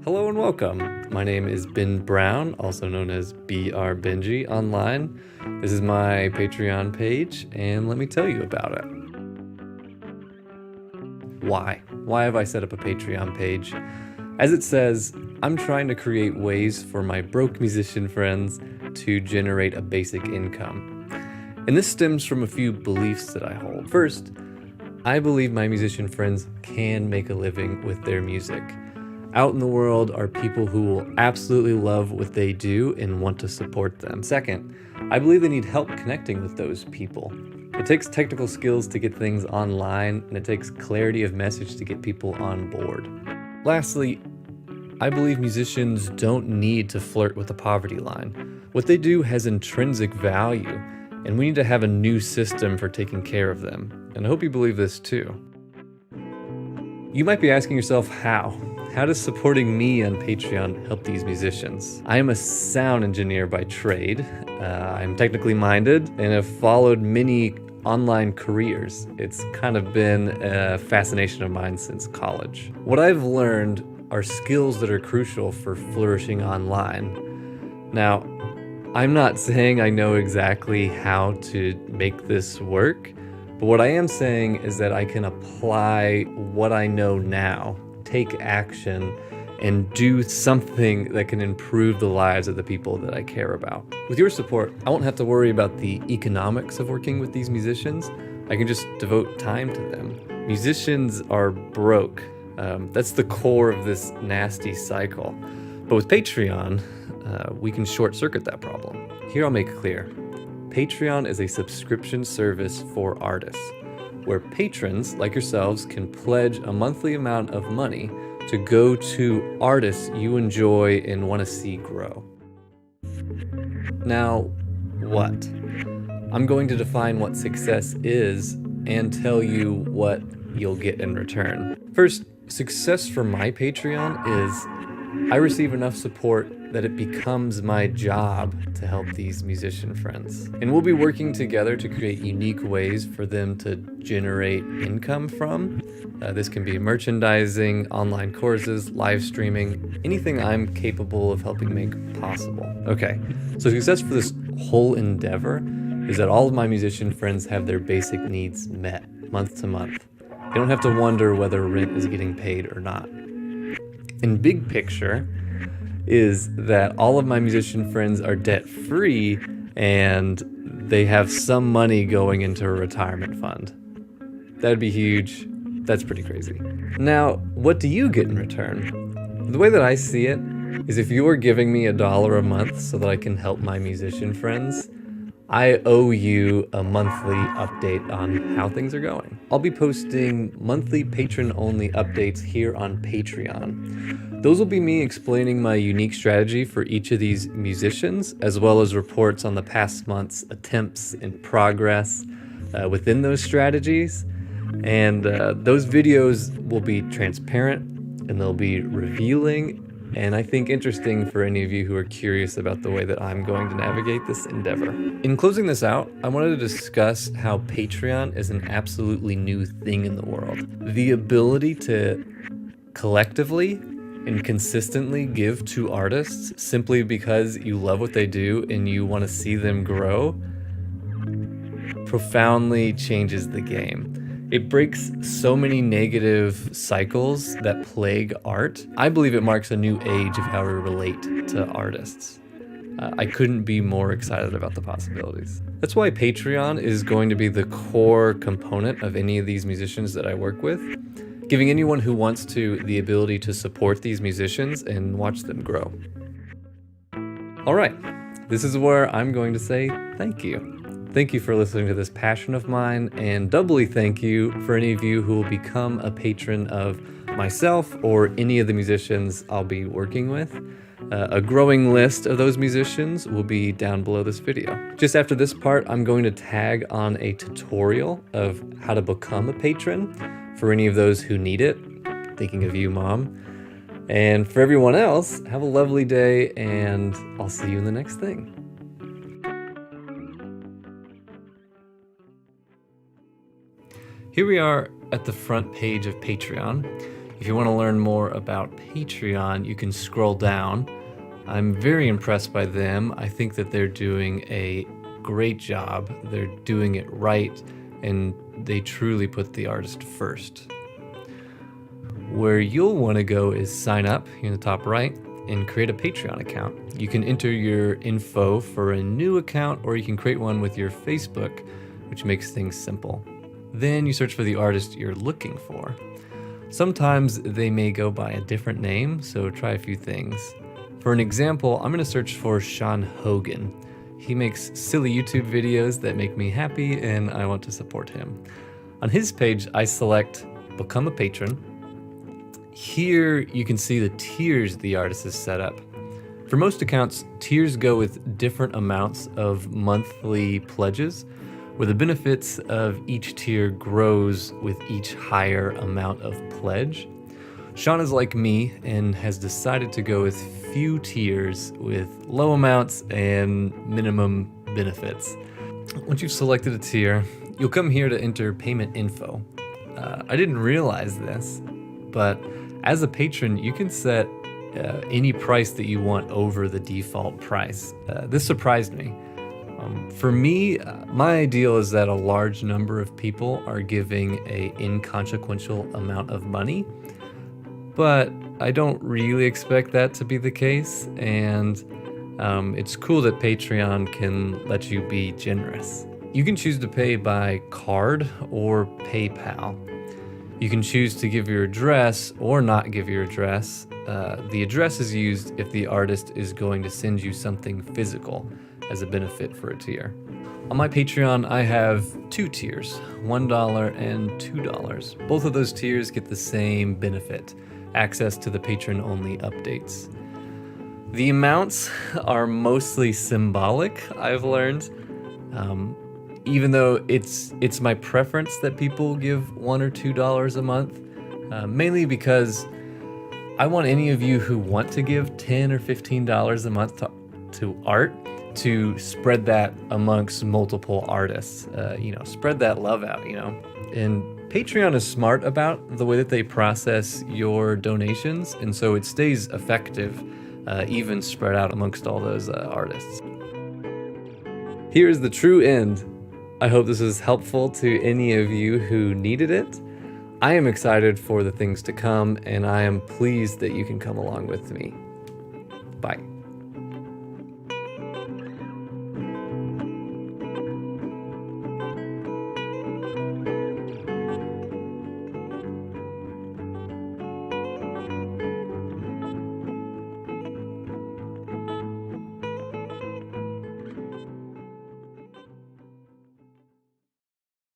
Hello and welcome. My name is Ben Brown, also known as BR Benji online. This is my Patreon page, and let me tell you about it. Why? Why have I set up a Patreon page? As it says, I'm trying to create ways for my broke musician friends to generate a basic income. And this stems from a few beliefs that I hold. First, I believe my musician friends can make a living with their music. Out in the world are people who will absolutely love what they do and want to support them. Second, I believe they need help connecting with those people. It takes technical skills to get things online, and it takes clarity of message to get people on board. Lastly, I believe musicians don't need to flirt with the poverty line. What they do has intrinsic value, and we need to have a new system for taking care of them. And I hope you believe this too. You might be asking yourself, how? How does supporting me on Patreon help these musicians? I am a sound engineer by trade. I'm technically minded and have followed many online careers. It's kind of been a fascination of mine since college. What I've learned are skills that are crucial for flourishing online. Now, I'm not saying I know exactly how to make this work, but what I am saying is that I can apply what I know now, take action, and do something that can improve the lives of the people that I care about. With your support, I won't have to worry about the economics of working with these musicians. I can just devote time to them. Musicians are broke. That's the core of this nasty cycle. But with Patreon, we can short circuit that problem. Here I'll make it clear. Patreon is a subscription service for artists, where patrons like yourselves can pledge a monthly amount of money to go to artists you enjoy and want to see grow. Now, what? I'm going to define what success is and tell you what you'll get in return. First, success for my Patreon is I receive enough support that it becomes my job to help these musician friends. And we'll be working together to create unique ways for them to generate income from. This can be merchandising, online courses, live streaming, anything I'm capable of helping make possible. Okay, so success for this whole endeavor is that all of my musician friends have their basic needs met month to month. They don't have to wonder whether rent is getting paid or not. In big picture is that all of my musician friends are debt-free and they have some money going into a retirement fund. That'd be huge. That's pretty crazy. Now, what do you get in return? The way that I see it is if you're giving me $1 a month so that I can help my musician friends, I owe you a monthly update on how things are going. I'll be posting monthly patron-only updates here on Patreon. Those will be me explaining my unique strategy for each of these musicians, as well as reports on the past month's attempts and progress within those strategies. And those videos will be transparent and they'll be revealing and I think interesting for any of you who are curious about the way that I'm going to navigate this endeavor. In closing this out, I wanted to discuss how Patreon is an absolutely new thing in the world. The ability to collectively and consistently give to artists simply because you love what they do and you want to see them grow profoundly changes the game. It breaks so many negative cycles that plague art. I believe it marks a new age of how we relate to artists. I couldn't be more excited about the possibilities. That's why Patreon is going to be the core component of any of these musicians that I work with, giving anyone who wants to the ability to support these musicians and watch them grow. All right, this is where I'm going to say thank you. Thank you for listening to this passion of mine, and doubly thank you for any of you who will become a patron of myself or any of the musicians I'll be working with. A growing list of those musicians will be down below this video. Just after this part, I'm going to tag on a tutorial of how to become a patron for any of those who need it. Thinking of you, Mom. And for everyone else, have a lovely day, and I'll see you in the next thing. Here we are at the front page of Patreon. If you want to learn more about Patreon, you can scroll down. I'm very impressed by them. I think that they're doing a great job. They're doing it right, and they truly put the artist first. Where you'll want to go is sign up here in the top right and create a Patreon account. You can enter your info for a new account, or you can create one with your Facebook, which makes things simple. Then you search for the artist you're looking for. Sometimes they may go by a different name, so try a few things. For an example, I'm going to search for Sean Hogan. He makes silly YouTube videos that make me happy, and I want to support him. On his page, I select Become a Patron. Here you can see the tiers the artist has set up. For most accounts, tiers go with different amounts of monthly pledges, where the benefits of each tier grows with each higher amount of pledge. Sean is like me and has decided to go with few tiers with low amounts and minimum benefits. Once you've selected a tier, you'll come here to enter payment info. I didn't realize this, but as a patron, you can set any price that you want over the default price. This surprised me. For me, my ideal is that a large number of people are giving an inconsequential amount of money, but I don't really expect that to be the case, and it's cool that Patreon can let you be generous. You can choose to pay by card or PayPal. You can choose to give your address or not give your address. The address is used if the artist is going to send you something physical as a benefit for a tier. On my Patreon, I have 2 tiers, $1 and $2. Both of those tiers get the same benefit, access to the patron-only updates. The amounts are mostly symbolic, I've learned. Even though it's my preference that people give $1 or $2 a month, mainly because I want any of you who want to give $10 or $15 a month to art to spread that amongst multiple artists. Spread that love out, And Patreon is smart about the way that they process your donations, and so it stays effective, even spread out amongst all those artists. Here's the true end. I hope this was helpful to any of you who needed it. I am excited for the things to come, and I am pleased that you can come along with me. Bye.